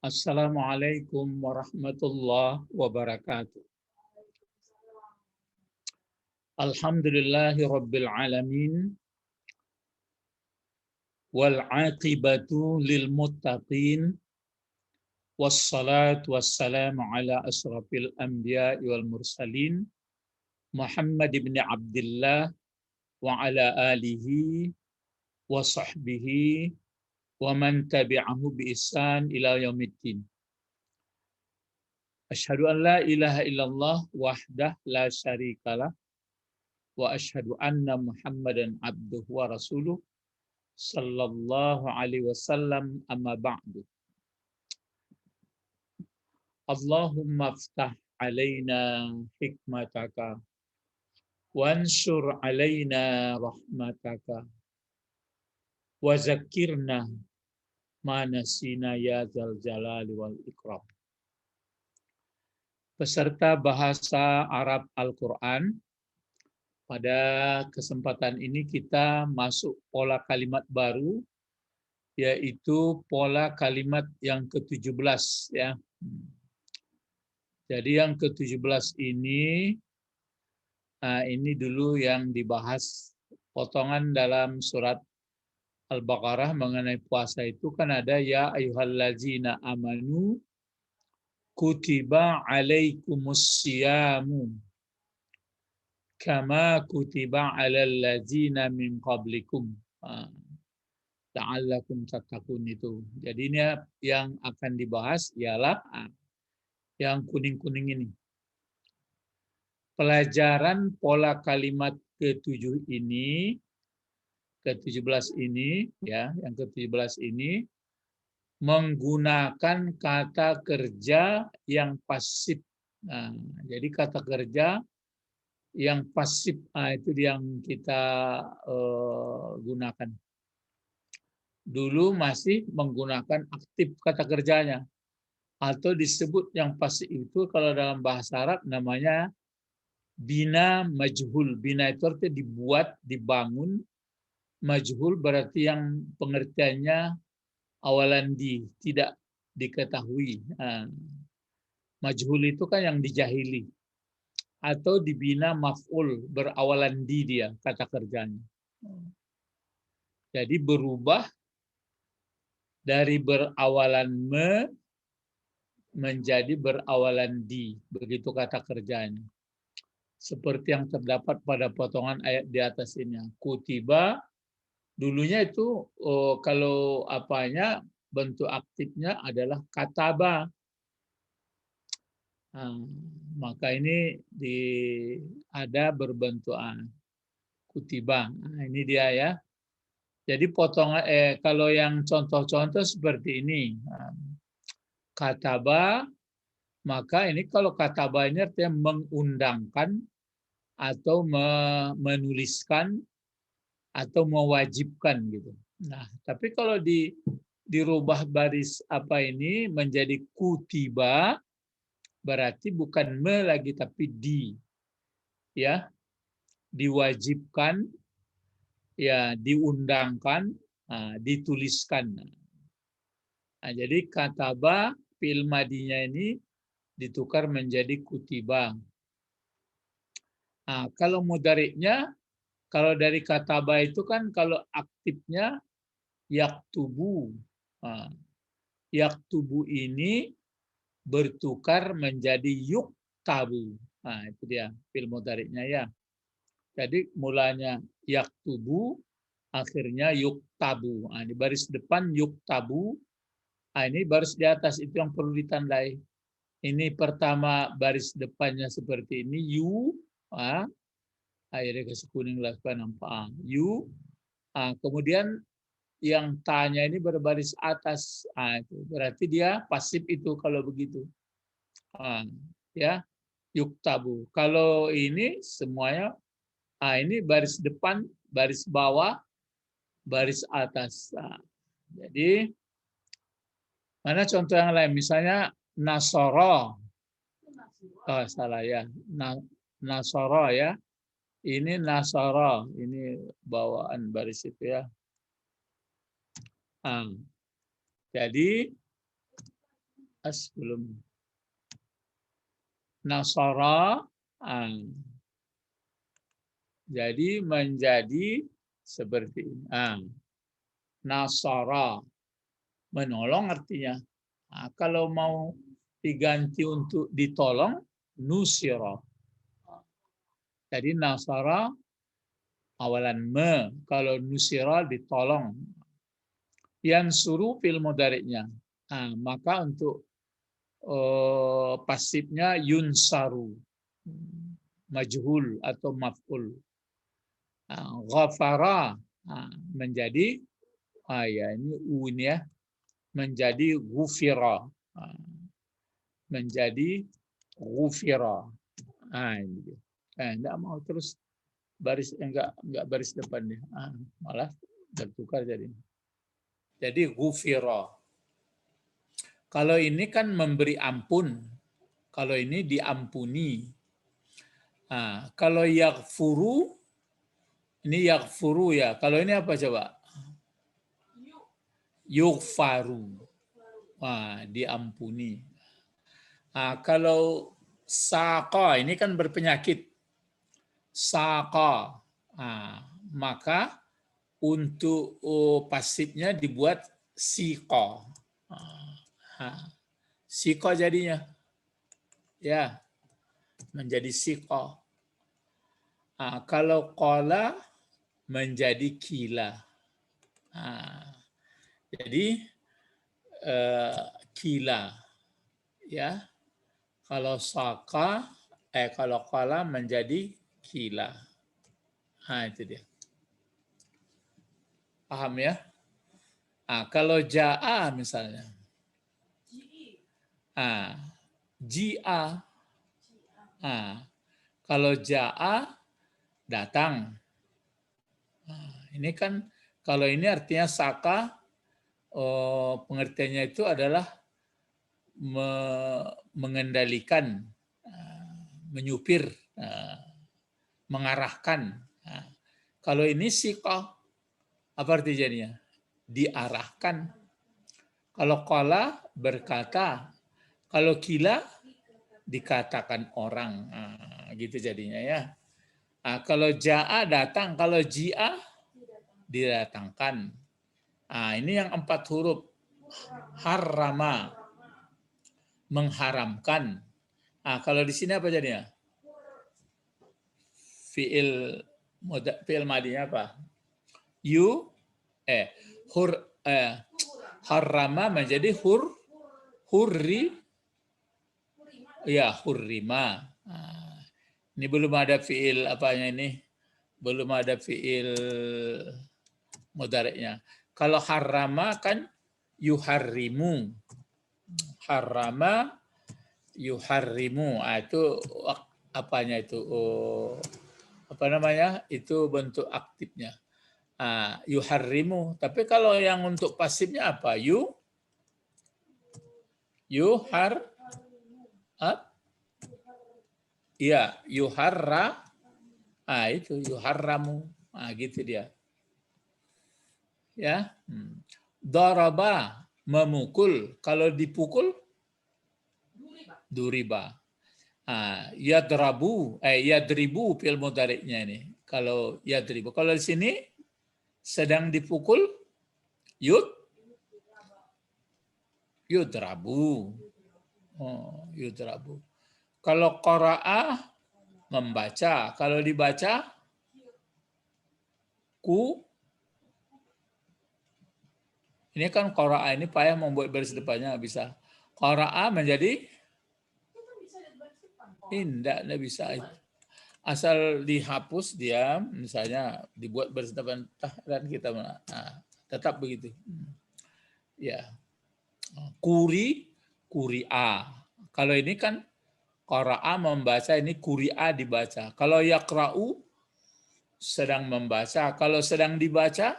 Assalamualaikum warahmatullahi wabarakatuh. Alhamdulillahi rabbil alamin. Wal aqibatu lil muttaqin. Wassalatu wassalamu ala asrafil anbiya'i wal mursalin. Muhammad ibn Abdullah wa ala alihi wa sahbihi wa man tabi'ahu bi ihsan ila yaumiddin. Asyhadu an la ilaha illallah wahdah la syarikalah wa asyhadu anna Muhammadan abduhu wa rasuluh sallallahu alaihi wasallam amma ba'du. Allahumma aftah alaina hikmataka wansur alaina rahmataka wa zakirna ma nasina ya zal jalali wal ikram. Peserta bahasa Arab Al-Quran, pada kesempatan ini kita masuk pola kalimat baru, yaitu pola kalimat yang ke-17 ya. Jadi yang ke-17 ini dulu yang dibahas potongan dalam surat Al-Baqarah mengenai puasa itu kan ada ya ayyuhallazina amanu kutiba alaikumus siyamu kama kutiba alal ladzina min qablikum la'allakum tattaqun itu. Jadi ini yang akan dibahas ialah yang kuning-kuning ini. Pelajaran pola kalimat ke-7 ini, ke-17 ini ya, yang ke-17 ini menggunakan kata kerja yang pasif. Nah, jadi kata kerja yang pasif itu yang kita gunakan. Dulu masih menggunakan aktif kata kerjanya, atau disebut yang pasif itu kalau dalam bahasa Arab namanya bina majhul. Bina itu artinya dibuat, dibangun. Majhul berarti yang pengertiannya awalan tidak diketahui. Majhul itu kan yang dijahili. Atau dibina maf'ul, berawalan dia kata kerjanya. Jadi berubah dari berawalan menjadi berawalan begitu kata kerjanya. Seperti yang terdapat pada potongan ayat di atas ini. Kutiba, dulunya itu kalau apanya bentuk aktifnya adalah kataba. Maka ini ada berbentuk kutiba. Ini dia ya. Jadi potongan kalau yang contoh-contoh seperti ini. Kataba, maka ini kalau kataba ini artinya mengundangkan atau menuliskan atau mewajibkan gitu. Nah, tapi kalau dirubah baris apa ini menjadi kutiba, berarti bukan lagi tapi ya, diwajibkan, ya, diundangkan, dituliskan. Nah, jadi kataba fi'il madinya ini ditukar menjadi kutiba. Nah, kalau mudhari'nya, kalau dari kataba itu kan kalau aktifnya yaktubu. Yaktubu ini bertukar menjadi yuktabu. Nah, itu dia fi'il mudhari'nya ya. Jadi mulanya yaktubu, akhirnya yuktabu. Nah, di baris depan yuktabu. Nah, ini baris di atas itu yang perlu ditandai. Ini pertama baris depannya seperti ini akhirnya kasih kuning lah supaya nampak. Kemudian yang tanya ini berbaris atas. Itu berarti dia pasif itu kalau begitu. Ya, yuktabu. Kalau ini semuanya ini baris depan, baris bawah, baris atas. Jadi mana contoh yang lain? Misalnya nasoro. Salah ya. Nasoro ya. Ini nasoro. Ini bawaan baris itu ya. Jadi belum. Nasara, jadi menjadi seperti ini. Nasara, menolong artinya. Kalau mau diganti untuk ditolong, nusira. Jadi nasara awalan kalau nusira ditolong. Yansuru fil mudhari'nya. Maka untuk pasifnya yunsaru, majhul atau maf'ul. Ghafara menjadi ya ini ini ya, menjadi ghufira, menjadi ghufira. Ini enggak mau terus baris, enggak baris depannya, malah tertukar jadi ghufira. Kalau ini kan memberi ampun, kalau ini diampuni. Kalau yaghfuru, ini yaghfuru ya. Kalau ini apa coba? Yughfaru. Diampuni. Kalau saqa, ini kan berpenyakit. Saqa. Maka untuk pasifnya dibuat siqa. Siqa jadinya. Ya, menjadi siqa. Kalau qala menjadi kila. Jadi kila, ya. Kalau saka, kalau qala menjadi kila. Itu dia. Paham ya? Kalau ja'a misalnya. Ji'a. Kalau ja'a datang. Ini kan kalau ini artinya saka, pengertiannya itu adalah mengendalikan, menyupir, mengarahkan. Kalau ini siqah, apa arti jadinya? Diarahkan. Kalau qala berkata, kalau kila dikatakan orang, gitu jadinya ya. Kalau ja'a datang, kalau ji'a didatangkan. Ini yang 4 huruf. Harrama, mengharamkan. Kalau di sini apa jadinya? Fi'il madinya apa? Harrama menjadi hurri, ya hurrima. Ini belum ada fi'il apanya ini? Belum ada fi'il mudhari'nya. Kalau harrama kan yuharrimu. Harrama yuharrimu. Itu apanya itu? Apa namanya? Itu bentuk aktifnya. Yuharrimu. Tapi kalau yang untuk pasifnya apa? Iya, yuharra. Itu yuharramu. Gitu dia. Ya. Daraba, memukul. Kalau dipukul duriba. Yadribu fil mudhari'nya ini. Kalau yadribu. Kalau di sini sedang dipukul yudrabu. Yudrabu. Kalau qara'a membaca, kalau dibaca ini kan qara'a ini payah membuat baris depannya bisa. Qara'a menjadi tidak bisa. Asal dihapus dia, misalnya dibuat baris depan dan kita tetap begitu. Ya. Kuri'a. Kalau ini kan qara'a membaca, ini kuri'a dibaca. Kalau yaqra'u sedang membaca, kalau sedang dibaca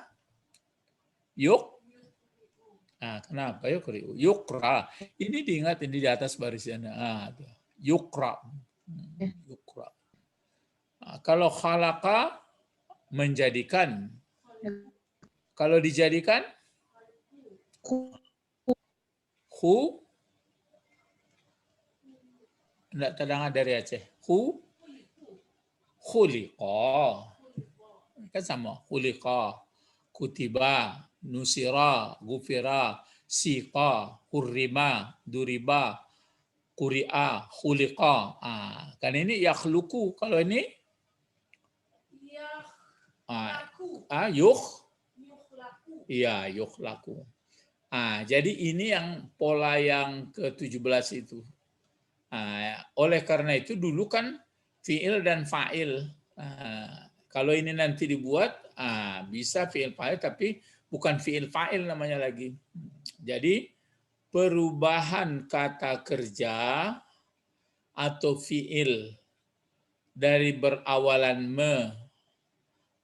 kenapa yukra? Ini diingat, ini di atas barisnya. Yukra. Yukra. Kalau khalaqa menjadikan. Kalau dijadikan Enggak terdengar dari Aceh. Khuliqa. Kan sama. Khuliqa. Kutiba. Nusira. Gufira. Siqa. Hurrima. Duriba. Quri'a. Khuliqa. Kan ini yakhluku. Kalau ini iya, yukhlaku. Jadi ini yang pola yang ke-17 itu. Oleh karena itu dulu kan fiil dan fa'il. Kalau ini nanti dibuat bisa fiil fa'il tapi bukan fiil fa'il namanya lagi. Jadi perubahan kata kerja atau fiil dari berawalan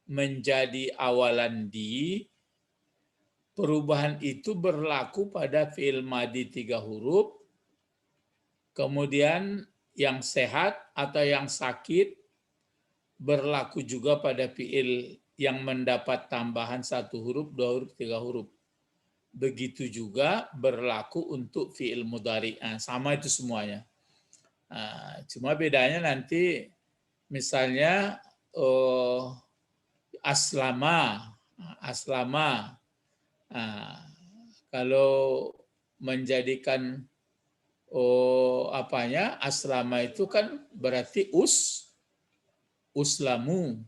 menjadi awalan di, perubahan itu berlaku pada fiil madi 3 huruf, kemudian yang sehat atau yang sakit berlaku juga pada fiil yang mendapat tambahan 1 huruf, 2 huruf, 3 huruf. Begitu juga berlaku untuk fiil mudhari. Sama itu semuanya. Cuma bedanya nanti misalnya aslama. Kalau menjadikan aslama itu kan berarti uslamu.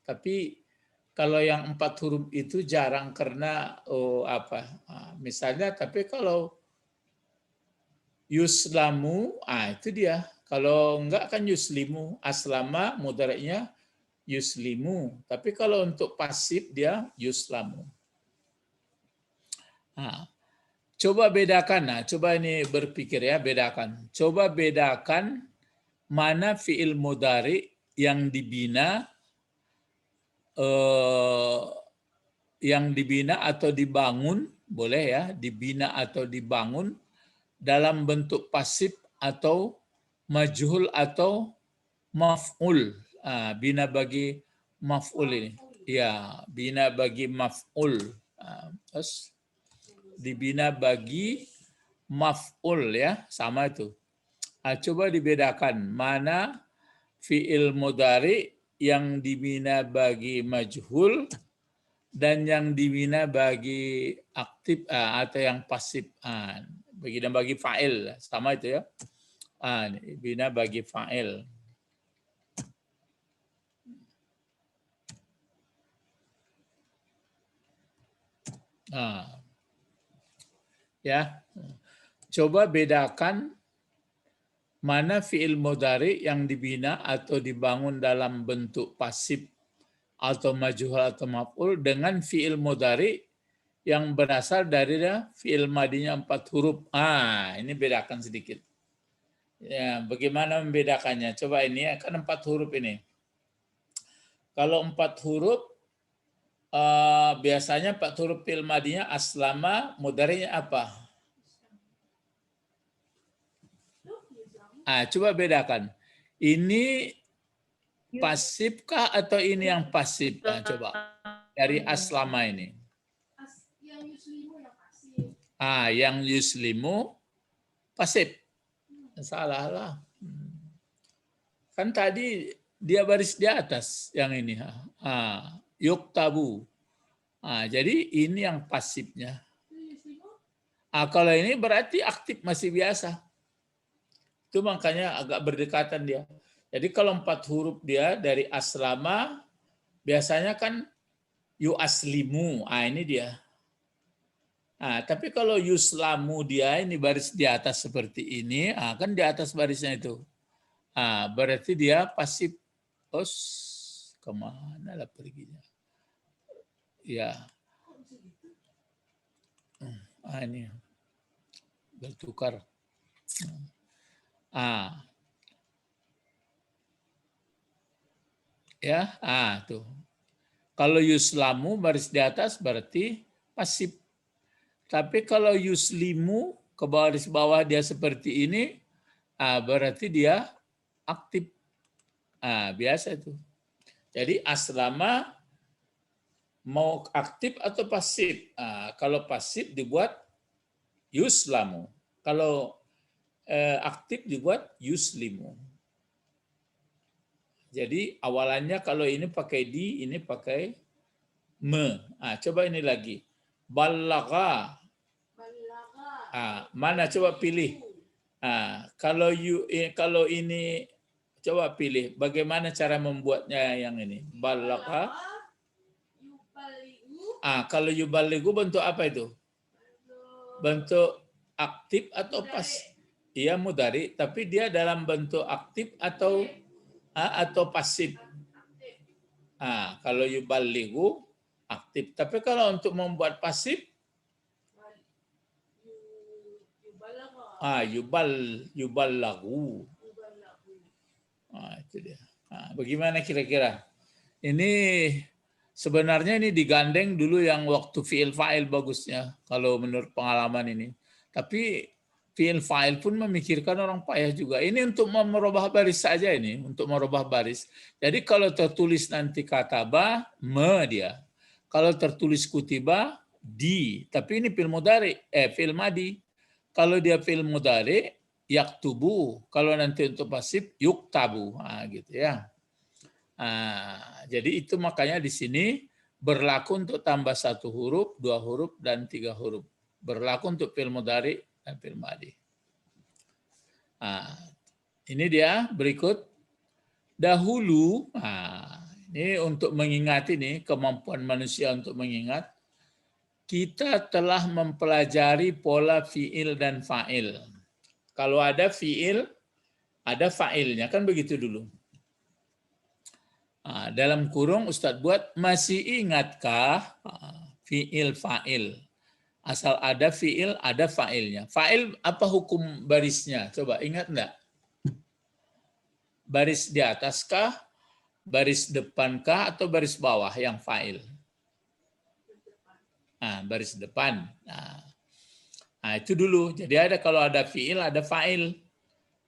Tapi kalau yang 4 huruf itu jarang karena misalnya, tapi kalau yuslamu, itu dia. Kalau enggak kan yuslimu, aslama mudhari'nya yuslimu. Tapi kalau untuk pasif dia yuslamu. Coba bedakan. Coba ini berpikir ya, bedakan. Coba bedakan mana fiil mudhari yang dibina atau dibangun, boleh ya, dibina atau dibangun dalam bentuk pasif atau majhul atau maf'ul. Bina bagi maf'ul ini. Ya, bina bagi maf'ul. Terus dibina bagi maf'ul ya, sama itu. Coba dibedakan mana fi'il mudhari yang dibina bagi majhul dan yang dibina bagi aktif atau yang pasif. Bagi fa'il, sama itu ya. Bina bagi fa'il. Ya, coba bedakan mana fi'il mudhari yang dibina atau dibangun dalam bentuk pasif atau majhul atau maf'ul dengan fi'il mudhari yang berasal dari fi'il madinya 4 huruf. Ini bedakan sedikit. Ya, bagaimana membedakannya? Coba ini kan 4 huruf ini. Kalau 4 huruf biasanya 4 huruf fi'il madinya aslama, mudhari'nya apa? Coba bedakan. Ini pasifkah atau ini yang pasif? Coba dari aslama ini. Yang yuslimu pasif. Salah lah. Kan tadi dia baris di atas yang ini. Yuktabu. Jadi ini yang pasifnya. Kalau ini berarti aktif masih biasa. Itu makanya agak berdekatan dia. Jadi kalau 4 huruf dia dari aslama, biasanya kan yu aslimu. Ini dia. Tapi kalau yuslamu dia ini baris di atas seperti ini, kan di atas barisnya itu. Berarti dia pasif. Kemana lah perginya? Ya. Ini bertukar. Ya, tuh. Kalau yuslamu baris di atas berarti pasif. Tapi kalau yuslimu ke baris bawah dia seperti ini, berarti dia aktif. Biasa itu. Jadi aslama mau aktif atau pasif? Kalau pasif dibuat yuslamu. Kalau aktif dibuat yuslimu. Jadi awalannya kalau ini pakai di, ini pakai me. Coba ini lagi. Balagha. Mana coba pilih. Kalau ini coba pilih bagaimana cara membuatnya yang ini. Balagha. Kalau yuballighu bentuk apa itu? Bentuk aktif atau pas? Iya mudhari, tapi dia dalam bentuk aktif atau pasif. Kalau yuballighu aktif, tapi kalau untuk membuat pasif yubalaghu. Itu dia. Bagaimana kira-kira? Ini sebenarnya ini digandeng dulu yang waktu fi'il fa'il bagusnya kalau menurut pengalaman ini. Tapi fi'il fa'il pun memikirkan orang payah juga. Ini untuk merubah baris saja ini, untuk merubah baris. Jadi kalau tertulis nanti kataba, dia. Kalau tertulis kutiba, di. Tapi ini fi'il mudhari, fi'il madi. Kalau dia fi'il mudhari, yaktubu. Kalau nanti untuk pasif, yuktabu. Gitu ya. Jadi itu makanya di sini berlaku untuk tambah 1 huruf, 2 huruf, dan 3 huruf. Berlaku untuk fi'il mudhari dan fi'il madi. Ini dia berikut. Dahulu, ini untuk mengingat ini, kemampuan manusia untuk mengingat. Kita telah mempelajari pola fi'il dan fa'il. Kalau ada fi'il, ada fa'ilnya, kan begitu dulu. Dalam kurung Ustadz buat, masih ingatkah fi'il fa'il? Asal ada fi'il, ada fa'ilnya. Fa'il apa hukum barisnya? Coba ingat enggak? Baris di ataskah, baris depankah, atau baris bawah yang fa'il? Baris depan. Itu dulu. Jadi kalau ada fi'il, ada fa'il.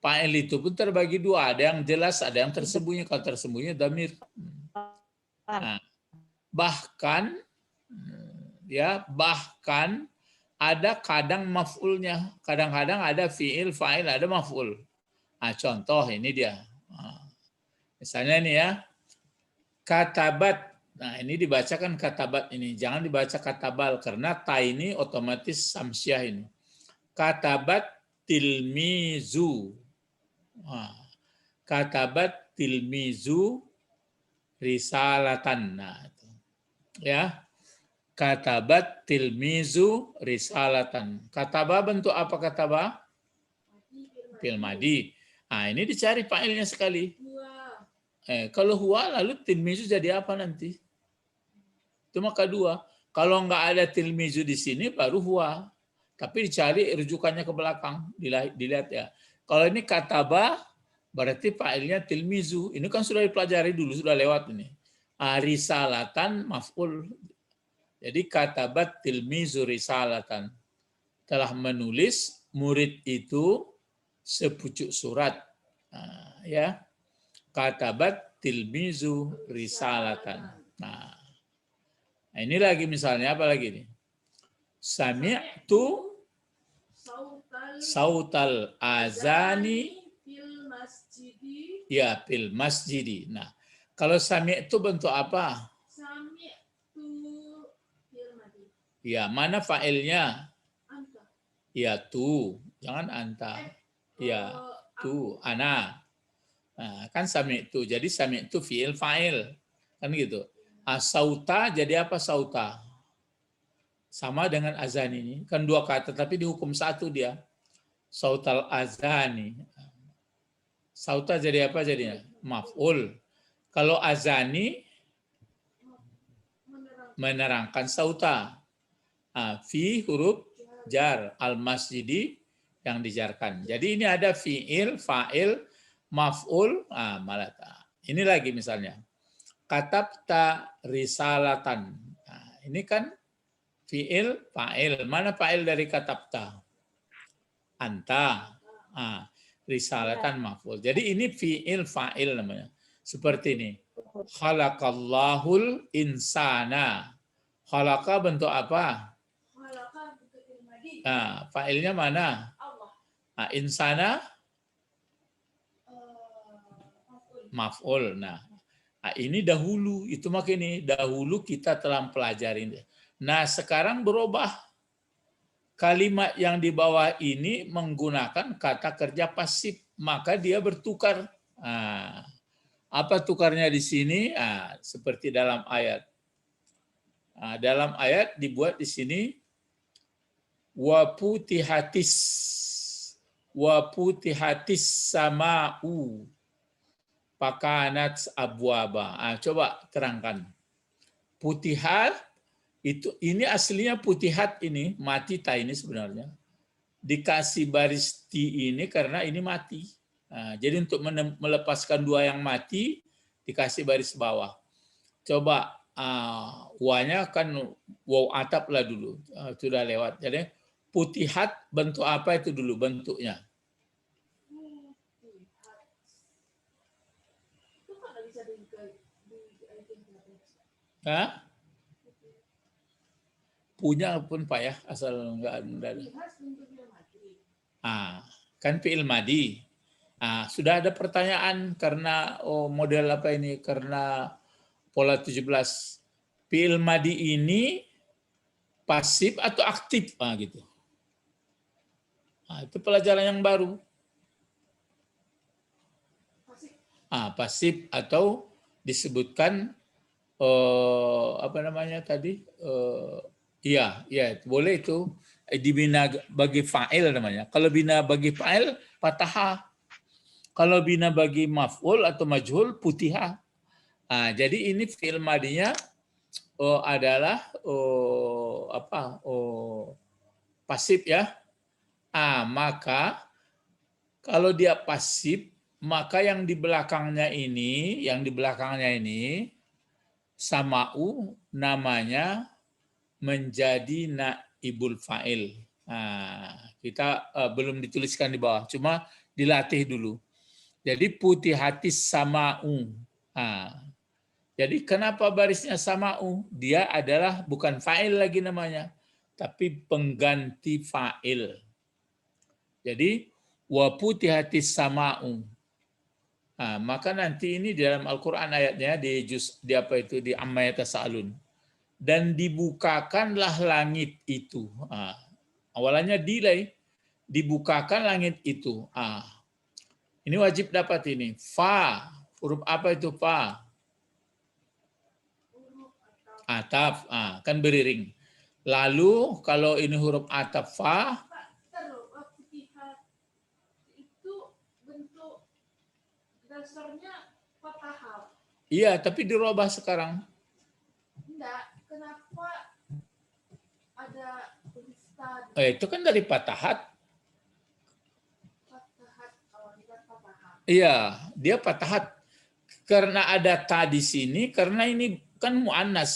Fa'il itu pun terbagi 2. Ada yang jelas, ada yang tersembunyi. Kalau tersembunyi, dhamir. Bahkan ada kadang maf'ulnya. Kadang-kadang ada fi'il, fa'il, ada maf'ul. Contoh ini dia. Misalnya ini ya. Katabat. Ini dibacakan katabat ini. Jangan dibaca katabal. Karena ta ini otomatis samsyah ini. Katabat tilmizu. Katabat tilmizu risalatan. Ya. Katabat tilmizu risalatan. Kataba bentuk apa kataba? Fi'il madi. Ini dicari fa'ilnya sekali. Kalau huwa lalu tilmizu jadi apa nanti? Itu maka 2. Kalau nggak ada tilmizu di sini baru huwa. Tapi dicari rujukannya ke belakang. Dilihat ya. Kalau ini kataba berarti fa'ilnya tilmizu. Ini kan sudah dipelajari dulu, sudah lewat ini. Risalatan maf'ul. Jadi katabat tilmizu risalatan. Telah menulis murid itu sepucuk surat. Ya. Katabat tilmizu risalatan. Ini lagi misalnya apa lagi nih? Sami'tu sautal azani ya fil masjidi. Kalau sami'tu bentuk apa? Ya, mana fa'ilnya? Ya tu, jangan anta. Ya tu, ana. Kan sami'tu. Jadi sami'tu fi'il fa'il. Kan gitu. Sauta jadi apa sauta? Sama dengan azan ini. Kan 2 kata tapi dihukum 1 dia. Sautal azani. Sauta jadi apa jadinya? Maf'ul. Kalau azani menerangkan sauta. Fi huruf jar. Al-masjidi yang dijarkan. Jadi ini ada fi'il, fa'il, maf'ul, malata. Ini lagi misalnya. Katabta risalatan. Ini kan fi'il, fa'il. Mana fa'il dari katabta? Anta. Risalatan maf'ul. Jadi ini fi'il, fa'il namanya. Seperti ini. Khalaqallahul insana. Khalaqa bentuk apa? Fa'ilnya mana? Insana maf'ul. Nah, ini dahulu, itu makanya dahulu kita telah pelajari. Nah, sekarang berubah. Kalimat yang di bawah ini menggunakan kata kerja pasif, maka dia bertukar. Nah, apa tukarnya di sini? Nah, seperti dalam ayat. Nah, dalam ayat dibuat di sini waputihatis sama'u pakanat abwaba. Coba terangkan. Putihat itu, ini aslinya putihat, ini mati ta ini sebenarnya. Dikasih baris ti ini karena ini mati. Jadi untuk melepaskan dua yang mati dikasih baris bawah. Coba wanya kan waw atap lah dulu, sudah lewat. Jadi putihat bentuk apa itu dulu bentuknya? Hah? Punya pun Pak ya, asal enggak ada. Kan fi'il madi. Sudah ada pertanyaan karena model apa ini? Karena pola 17. Fi'il madi ini pasif atau aktif? Gitu. Itu pelajaran yang baru. Pasif atau disebutkan apa namanya tadi? Iya, boleh itu dibina bagi fa'il namanya. Kalau bina bagi fa'il patahah. Kalau bina bagi maf'ul atau majhul putihah. Jadi ini fi'il madinya adalah pasif ya. Maka kalau dia pasif, maka yang di belakangnya ini sama'u namanya menjadi naibul fa'il. Kita belum dituliskan di bawah, cuma dilatih dulu. Jadi putihatis sama'u. Jadi kenapa barisnya sama'u? Dia adalah bukan fa'il lagi namanya, tapi pengganti fa'il. Jadi wa putihatis sama'u. Maka nanti ini di dalam Al-Quran ayatnya di Amma Yatasa'alun. Dan dibukakanlah langit itu. Awalnya dibukakan langit itu. Ini wajib dapat ini. Fa. Huruf apa itu fa? Ataf. Kan beriring. Lalu kalau ini huruf ataf fa. Itu bentuk dasarnya fathah. Iya, tapi dirubah sekarang. Enggak. Kenapa ada tulisan? Itu kan dari patahat. Fatahat. Iya, dia patahat. Karena ada ta di sini, karena ini kan mu'annas.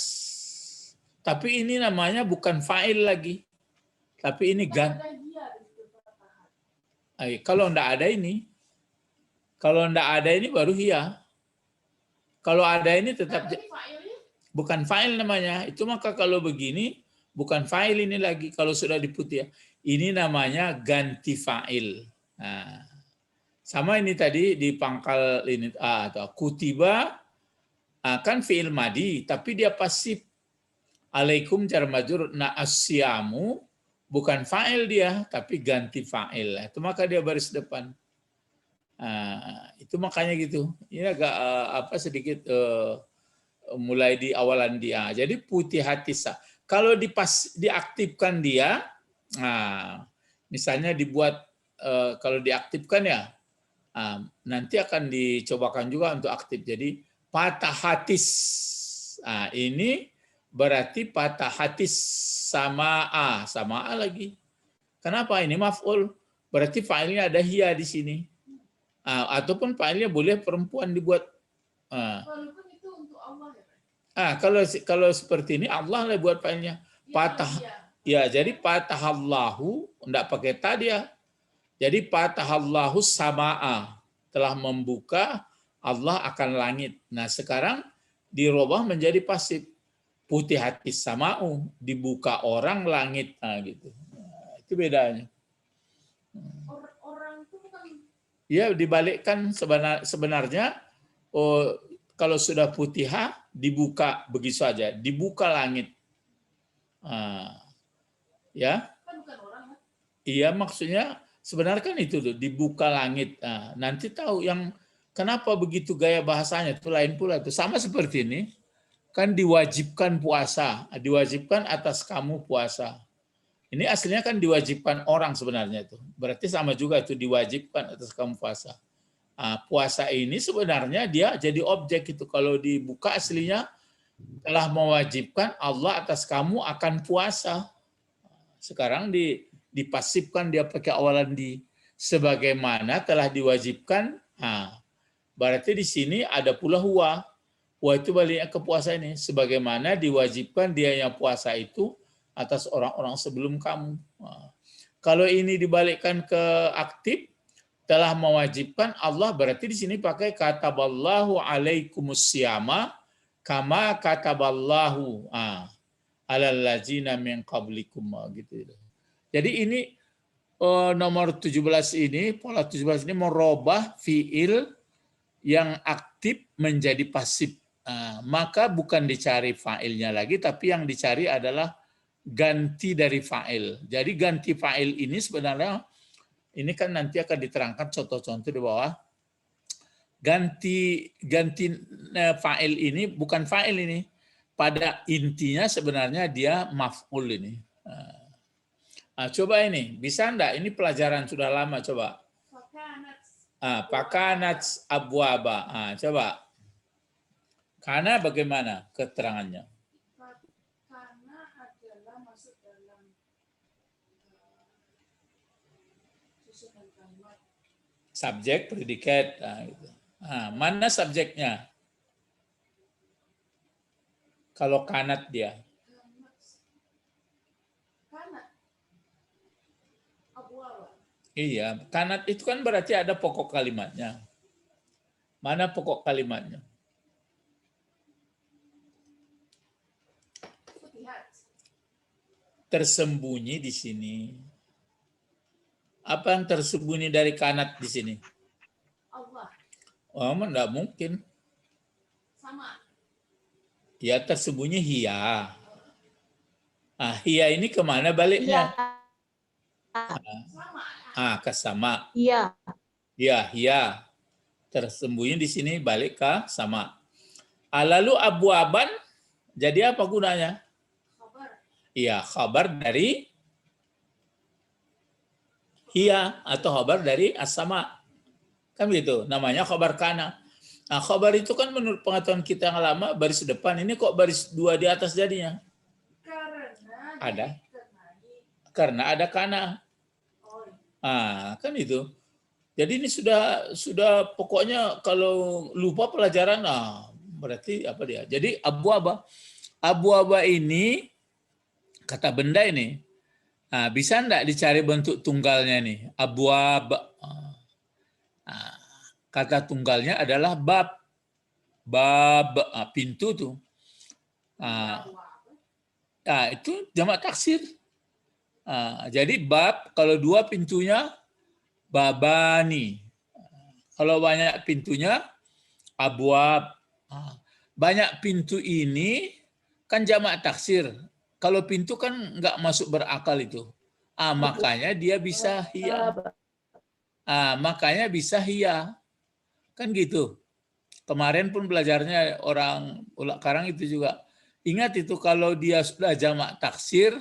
Tapi ini namanya bukan fa'il lagi. Tapi ini gan. Kalau enggak ada ini. Kalau enggak ada ini baru hiya. Kalau ada ini tetap bukan fa'il namanya. Itu maka kalau begini bukan fa'il ini lagi kalau sudah diputih ya. Ini namanya ganti fa'il. Sama ini tadi di pangkal ini atau kutiba kan fi'il madi tapi dia pasif. Alaikum jar majrur asyamu bukan fa'il dia tapi ganti fa'il. Itu maka dia baris depan. Itu makanya gitu. Ini agak sedikit mulai di awalan dia. Jadi putih hatisa. Kalau diaktifkan dia, misalnya dibuat kalau diaktifkan ya, nanti akan dicobakan juga untuk aktif. Jadi patah hatis. Ini berarti patah hatis sama A lagi. Kenapa ini maf'ul? Berarti fa'ilnya ada hiya di sini. Ataupun fa'ilnya boleh perempuan dibuat. Walaupun itu untuk Allah ya. Kalau seperti ini Allah lah buat fa'ilnya. Patah. Ya, jadi patahallahu enggak pakai ta dia. Jadi patahallahu sama'a telah membuka Allah akan langit. Nah, sekarang dirubah menjadi pasif. Putih hati sama'u dibuka orang langit gitu. Itu bedanya. Orang Ya, dibalikkan sebenarnya kalau sudah putihah dibuka begitu saja, dibuka langit. Ya. Kan bukan orang, kan? Iya, maksudnya sebenarnya kan itu tuh dibuka langit. Nanti tahu yang kenapa begitu gaya bahasanya itu lain pula itu. Sama seperti ini, kan diwajibkan puasa, diwajibkan atas kamu puasa. Ini aslinya kan diwajibkan orang sebenarnya itu. Berarti sama juga itu diwajibkan atas kamu puasa. Puasa ini sebenarnya dia jadi objek itu. Kalau dibuka aslinya telah mewajibkan Allah atas kamu akan puasa. Sekarang dipasifkan dia pakai awalan di sebagaimana telah diwajibkan. Berarti di sini ada pula huwa. Huwa itu baliknya ke puasa ini. Sebagaimana diwajibkan dia yang puasa itu atas orang-orang sebelum kamu. Kalau ini dibalikkan ke aktif, telah mewajibkan Allah, berarti di sini pakai kataballahu alaikumus siyama kama kataballahu alal ladzina min qablikum gitu. Jadi ini nomor 17 ini, pola 17 ini merubah fiil yang aktif menjadi pasif. Maka bukan dicari fa'ilnya lagi, tapi yang dicari adalah ganti dari fa'il. Jadi ganti fa'il ini sebenarnya, ini kan nanti akan diterangkan contoh-contoh di bawah. Ganti fa'il ini, bukan fa'il ini. Pada intinya sebenarnya dia maf'ul ini. Coba ini, bisa enggak? Ini pelajaran sudah lama, coba. Pakanats abwaba. Coba. Karena bagaimana keterangannya? Karena adalah masuk dalam susunan kalimat. Subjek, predikat. Gitu. Mana subjeknya? Kalau kanat dia. Kanat. Abwaba. Iya, kanat itu kan berarti ada pokok kalimatnya. Mana pokok kalimatnya? Tersembunyi di sini. Apa yang tersembunyi dari kanat di sini? Allah. Enggak mungkin. Sama. Ya, tersembunyi hiya. Hiya ini kemana baliknya? Sama. Ke sama. Iya. Ya, hiya. Tersembunyi di sini balik ke sama. Lalu abwaban, jadi apa gunanya? Iya, khabar dari hiya atau khabar dari as-sama. Kan begitu, namanya khabar kana. Khabar itu kan menurut pengetahuan kita yang lama baris depan, ini kok baris 2 di atas jadinya? Karena ada kana. Kan itu. Jadi ini sudah pokoknya kalau lupa pelajaran, berarti apa dia? Jadi abu-aba ini kata benda ini. Bisa enggak dicari bentuk tunggalnya nih? Abwab. Kata tunggalnya adalah bab. Bab, pintu tuh. Itu jamak taksir. Jadi bab, kalau 2 pintunya, babani. Kalau banyak pintunya, abwab. Banyak pintu ini kan jamak taksir. Kalau pintu kan nggak masuk berakal itu. Makanya dia bisa hiya. Makanya bisa hiya. Kan gitu. Kemarin pun belajarnya orang ulak karang itu juga. Ingat itu kalau dia sudah jamak taksir,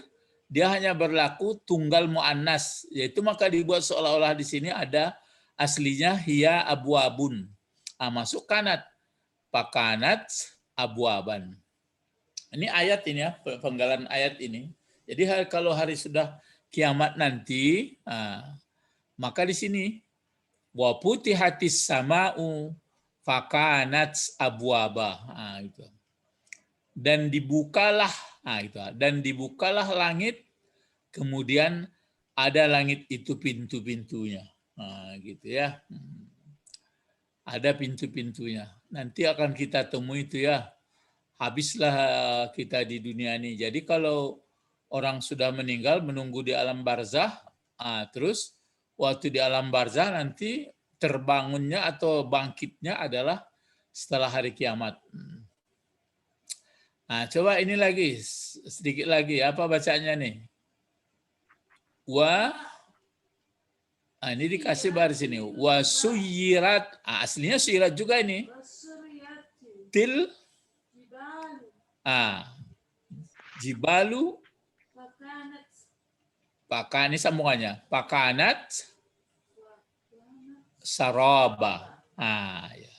dia hanya berlaku tunggal mu'annas. Yaitu maka dibuat seolah-olah di sini ada aslinya hiya abwabun. Masuk kanat. Pakanat abwaban. Ini ayat ini ya, penggalan ayat ini. Jadi kalau hari sudah kiamat nanti, maka di sini wa putihatis sama'u fakanat abwaba. Gitu. Dan dibukalah, dan dibukalah langit, kemudian ada langit itu pintu-pintunya. Gitu ya. Ada pintu-pintunya. Nanti akan kita temui itu ya. Habislah kita di dunia ini. Jadi kalau orang sudah meninggal menunggu di alam barzah, terus waktu di alam barzah nanti terbangunnya atau bangkitnya adalah setelah hari kiamat. Nah, coba ini lagi, sedikit lagi. Apa bacanya nih? Nah, ini dikasih baris ini. Wa suyirat. Aslinya suyirat juga ini. Til. Jibalu. Ini sambungannya. Pakanat. Saraba. Ya.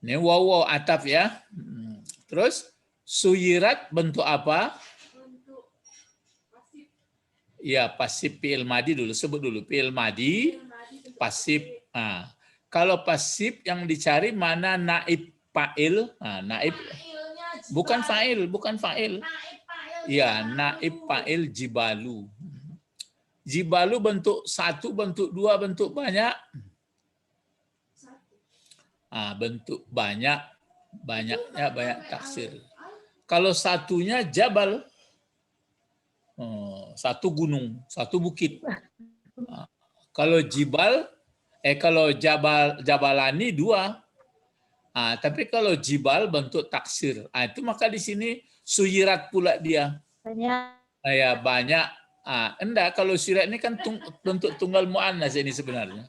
Ini waw ataf ya. Terus suyirat bentuk apa? Bentuk pasif. Ya, pasif fi'il madi dulu. Sebut dulu. Fi'il madi, pasif. Kalau pasif yang dicari mana naib fa'il? Naib. Bukan fa'il, bukan fa'il. Ya, naib fa'il jibalu. Jibalu bentuk satu, bentuk dua, bentuk banyak. Bentuk banyak. Banyaknya banyak taksir. Kalau satunya jabal, satu gunung, satu bukit. Kalau jibal, kalau jabalani dua. Tapi kalau jibal bentuk taksir. Itu maka di sini suyirat pula dia. Banyak. Banyak. Enggak, kalau suyirat ini kan bentuk tunggal mu'annas ini sebenarnya.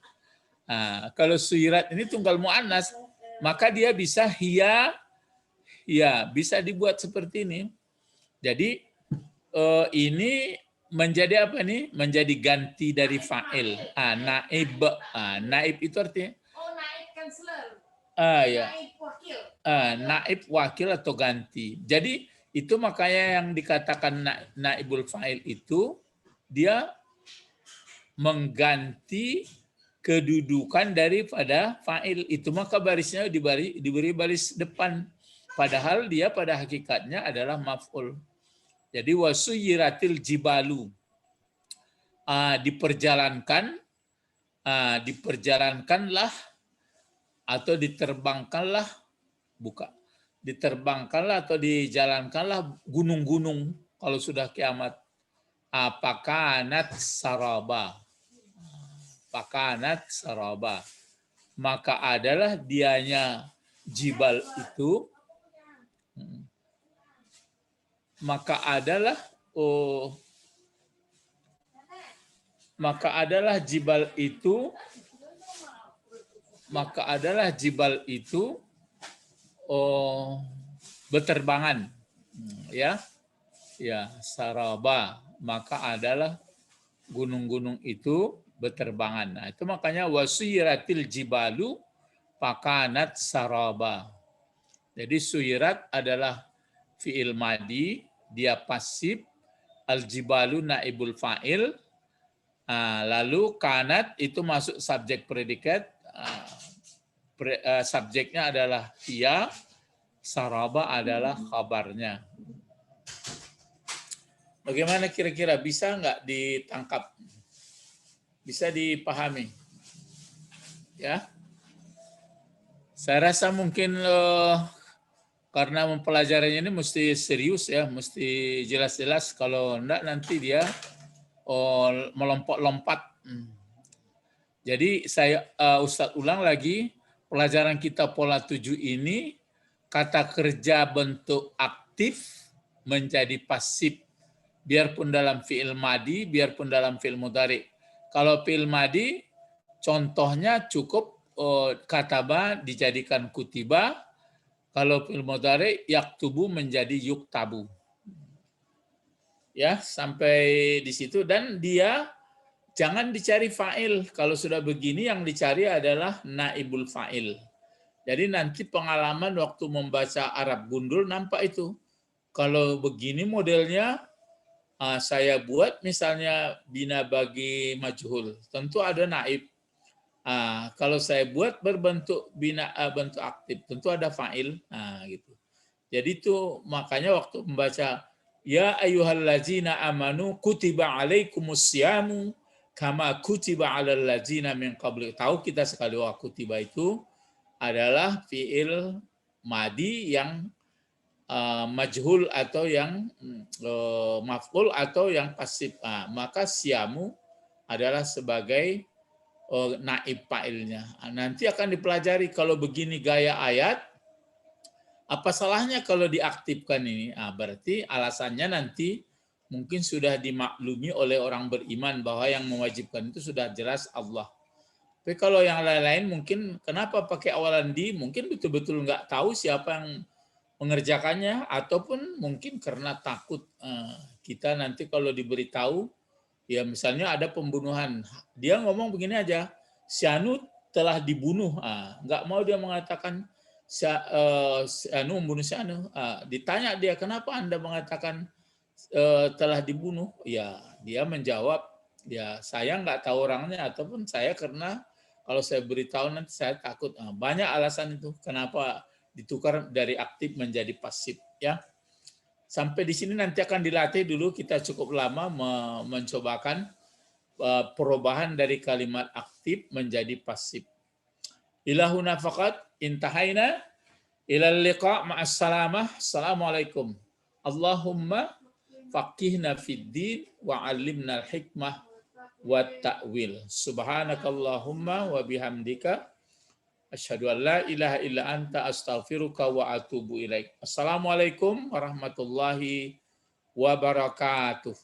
Kalau suyirat ini tunggal mu'annas, maka dia bisa bisa dibuat seperti ini. Jadi ini menjadi apa nih? Menjadi ganti dari fa'il. Naib. Naib itu artinya? Naib counselor. Ya. Naib wakil. Naib wakil atau ganti. Jadi itu makanya yang dikatakan naibul fa'il itu dia mengganti kedudukan daripada fa'il. Itu maka barisnya diberi baris depan. Padahal dia pada hakikatnya adalah maf'ul. Jadi wasuyiratil jibalu. Diperjalankanlah atau diterbangkanlah, diterbangkanlah atau dijalankanlah gunung-gunung kalau sudah kiamat. Pakanat saraba. Pakanat saraba. Maka adalah dianya jibal itu, maka adalah jibal itu berterbangan, ya saraba, maka adalah gunung-gunung itu berterbangan. Nah, itu makanya wasuyiratil jibalu pakanat saraba. Jadi suyirat adalah fi'il madi, dia pasif, al-jibalu naibul fa'il, lalu kanat itu masuk subjek predikat, subjeknya adalah ia, saraba adalah kabarnya. Bagaimana kira-kira, bisa nggak ditangkap? Bisa dipahami? Ya, saya rasa mungkin karena mempelajarinya ini mesti serius ya, mesti jelas-jelas. Kalau enggak nanti dia melompat-lompat. Jadi saya Ustadz ulang lagi, pelajaran kita pola 7 ini, kata kerja bentuk aktif menjadi pasif. Biarpun dalam fi'il madi, biarpun dalam fi'il mudhari. Kalau fi'il madi, contohnya cukup kataba dijadikan kutiba. Kalau fi'il mudhari yaktubu menjadi yuktabu. Ya, sampai di situ. Dan dia jangan dicari fa'il. Kalau sudah begini yang dicari adalah naibul fa'il. Jadi nanti pengalaman waktu membaca Arab gundul nampak itu. Kalau begini modelnya, saya buat misalnya bina bagi majhul. Tentu ada naib. Kalau saya buat berbentuk bentuk aktif, tentu ada fa'il, gitu. Jadi itu makanya waktu membaca ya ayyuhallazina amanu kutiba alaikumusyamu kama kutiba alal ladzina min qabli. Tahu kita sekali kutiba itu adalah fi'il madi yang majhul atau yang maf'ul atau yang pasif. Maka syamu adalah sebagai naib fa'ilnya. Nanti akan dipelajari kalau begini gaya ayat, apa salahnya kalau diaktifkan ini? Berarti alasannya nanti mungkin sudah dimaklumi oleh orang beriman bahwa yang mewajibkan itu sudah jelas Allah. Tapi kalau yang lain-lain mungkin kenapa pakai awalan di? Mungkin betul-betul nggak tahu siapa yang mengerjakannya, ataupun mungkin karena takut kita nanti kalau diberitahu, ya misalnya ada pembunuhan, dia ngomong begini aja, si Anu telah dibunuh, nggak mau dia mengatakan si Anu membunuh si Anu. Ditanya dia, kenapa Anda mengatakan telah dibunuh? Ya dia menjawab, ya saya nggak tahu orangnya, ataupun saya karena kalau saya beritahu nanti saya takut. Banyak alasan itu kenapa ditukar dari aktif menjadi pasif, ya. Sampai di sini nanti akan dilatih dulu, kita cukup lama mencobakan perubahan dari kalimat aktif menjadi pasif. Ilahuna faqat intahaina ilal liqa' ma'as salamah. Assalamualaikum. Allahumma faqihna fid din wa 'allimna al-hikmah wa ta'wil. Subhanakallahumma wa bihamdika asyhadu an la ilaha illa anta astaghfiruka wa atubu ilaik. Assalamualaikum warahmatullahi wabarakatuh.